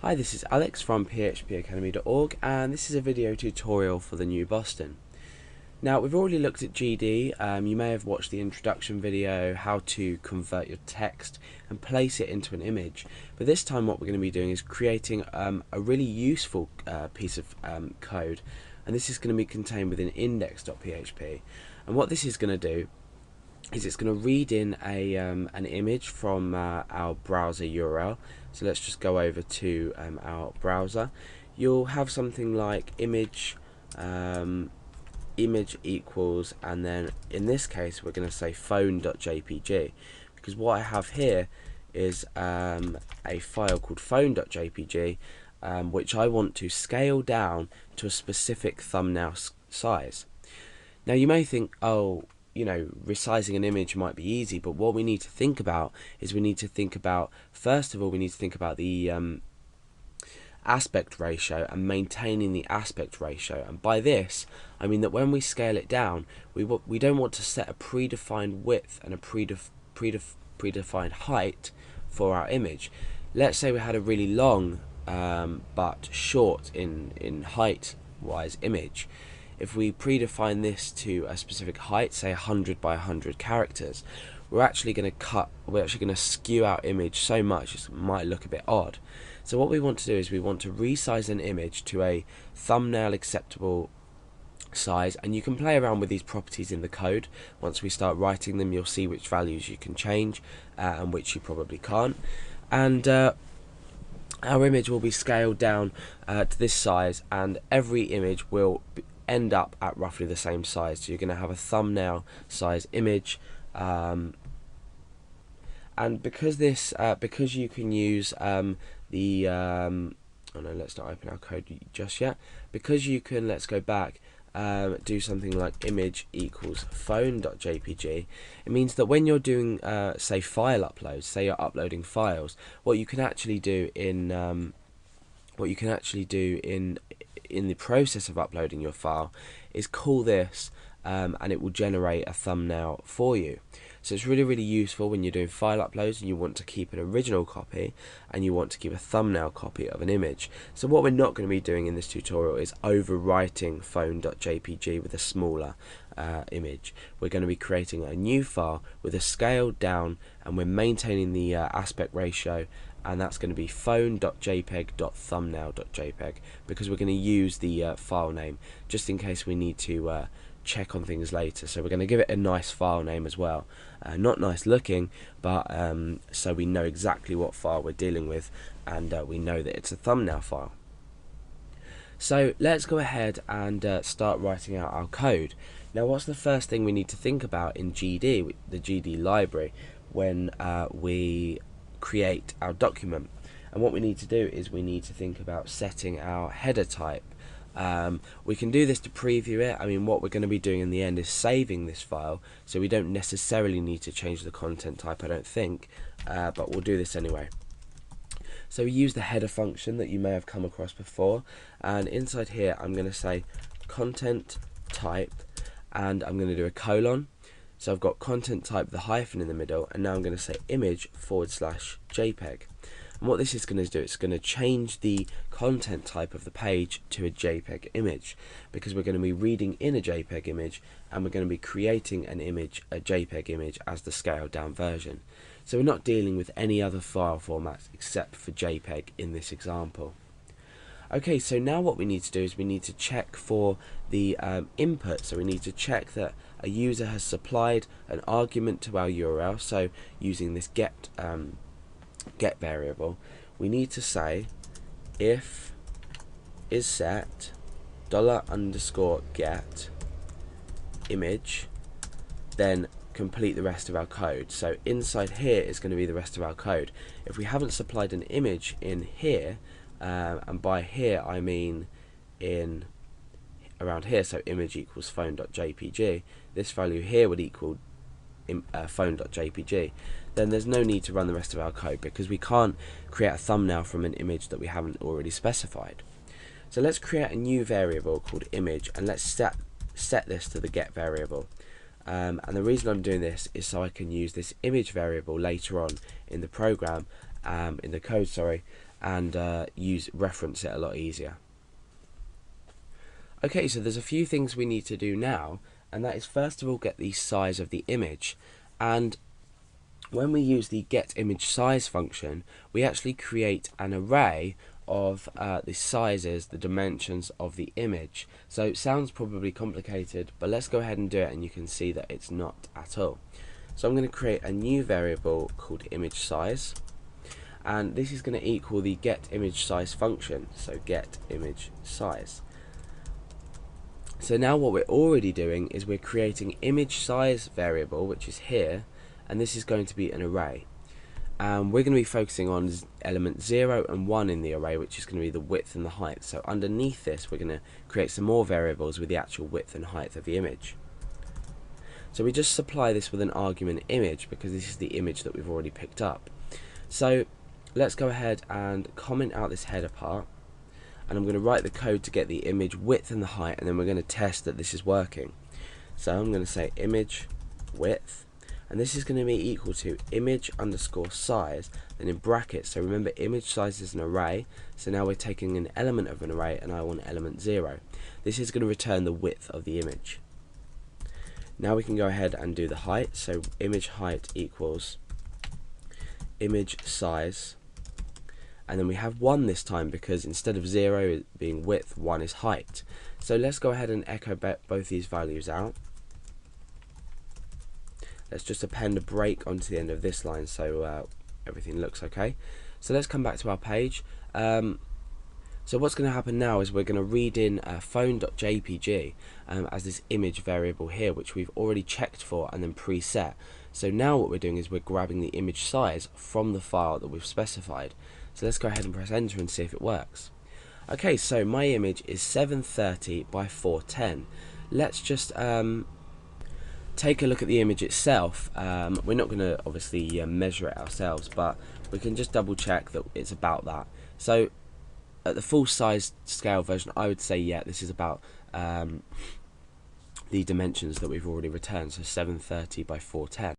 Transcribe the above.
Hi, this is Alex from phpacademy.org, and this is a video tutorial for the new Boston. Now, we've already looked at GD. You may have watched the introduction video, how to convert your text and place it into an image. But this time what we're going to be doing is creating a really useful piece of code, and this is going to be contained within index.php. And what this is going to do is it's going to read in an image from our browser URL. So let's just go over to our browser. You'll have something like image equals, and then in this case we're going to say phone.jpg, because what I have here is a file called phone.jpg, which I want to scale down to a specific thumbnail size. Now you may think, oh, resizing an image might be easy, but what we need to think about is first of all, we need to think about the aspect ratio and maintaining the aspect ratio. And by this, I mean that when we scale it down, we don't want to set a predefined width and a predefined height for our image. Let's say we had a really long but short in height wise image. If we predefine this to a specific height, say 100 by 100 characters, we're actually going to skew our image so much it might look a bit odd. So what we want to do is we want to resize an image to a thumbnail acceptable size, and you can play around with these properties in the code. Once we start writing them, you'll see which values you can change and which you probably can't. And our image will be scaled down to this size, and every image will end up at roughly the same size. So you're going to have a thumbnail size image, and because you can use oh no, let's not open our code just yet. Because you can, let's go back, do something like image equals phone.jpg. It means that when you're doing say file uploads, say you're uploading files, what you can actually do in the process of uploading your file is call this, and it will generate a thumbnail for you. So it's really useful when you're doing file uploads and you want to keep an original copy and you want to keep a thumbnail copy of an image. So what we're not going to be doing in this tutorial is overwriting phone.jpg with a smaller image. We're going to be creating a new file with a scaled down, and we're maintaining the aspect ratio, and that's going to be phone.jpg.thumbnail.jpg, because we're going to use the file name just in case we need to check on things later. So we're going to give it a nice file name as well, not nice looking, but so we know exactly what file we're dealing with, and we know that it's a thumbnail file. So let's go ahead and start writing out our code. Now, what's the first thing we need to think about in GD, the GD library, when we create our document? And what we need to do is we need to think about setting our header type. We can do this to preview it. I mean, what we're going to be doing in the end is saving this file, so we don't necessarily need to change the content type, I don't think, but we'll do this anyway. So we use the header function that you may have come across before, and inside here I'm going to say content type, and I'm going to do a colon. So I've got content type, the hyphen in the middle, and now I'm going to say image/JPEG. And what this is going to do, it's going to change the content type of the page to a JPEG image, because we're going to be reading in a JPEG image, and we're going to be creating an image, a JPEG image, as the scaled down version. So we're not dealing with any other file formats except for JPEG in this example. Okay, so now what we need to do is we need to check for the input. So we need to check that a user has supplied an argument to our URL. So using this get variable, we need to say if is set $_get image, then complete the rest of our code. So inside here is going to be the rest of our code. If we haven't supplied an image in here, and by here I mean in around here, so image equals phone.jpg, this value here would equal phone.jpg, then there's no need to run the rest of our code, because we can't create a thumbnail from an image that we haven't already specified. So let's create a new variable called image, and let's set this to the get variable. And the reason I'm doing this is so I can use this image variable later on in the program, in the code, sorry, and reference it a lot easier. Okay, so there's a few things we need to do now, and that is first of all get the size of the image. And when we use the getImageSize function, we actually create an array of the sizes, the dimensions of the image. So it sounds probably complicated, but let's go ahead and do it, and you can see that it's not at all. So I'm going to create a new variable called ImageSize, and this is going to equal the getImageSize function, so getImageSize. So now what we're already doing is we're creating ImageSize variable, which is here, and this is going to be an array. We're going to be focusing on element 0 and 1 in the array, which is going to be the width and the height. So underneath this we're going to create some more variables with the actual width and height of the image. So we just supply this with an argument image because this is the image that we've already picked up. So let's go ahead and comment out this header part, and I'm going to write the code to get the image width and the height, and then we're going to test that this is working. So I'm going to say image width, and this is going to be equal to image underscore size, then in brackets. So remember, image size is an array, so now we're taking an element of an array, and I want element 0. This is going to return the width of the image. Now we can go ahead and do the height. So image height equals image size, and then we have 1 this time because instead of 0 being width, 1 is height. So let's go ahead and echo both these values out. Let's just append a break onto the end of this line so everything looks okay. So let's come back to our page. So what's going to happen now is we're going to read in phone.jpg as this image variable here, which we've already checked for and then preset. So now what we're doing is we're grabbing the image size from the file that we've specified. So let's go ahead and press enter and see if it works. Okay, so my image is 730 by 410. Let's just take a look at the image itself. We're not going to obviously measure it ourselves, but we can just double check that it's about that. So at the full size scale version, I would say yeah, this is about the dimensions that we've already returned, so 730 by 410.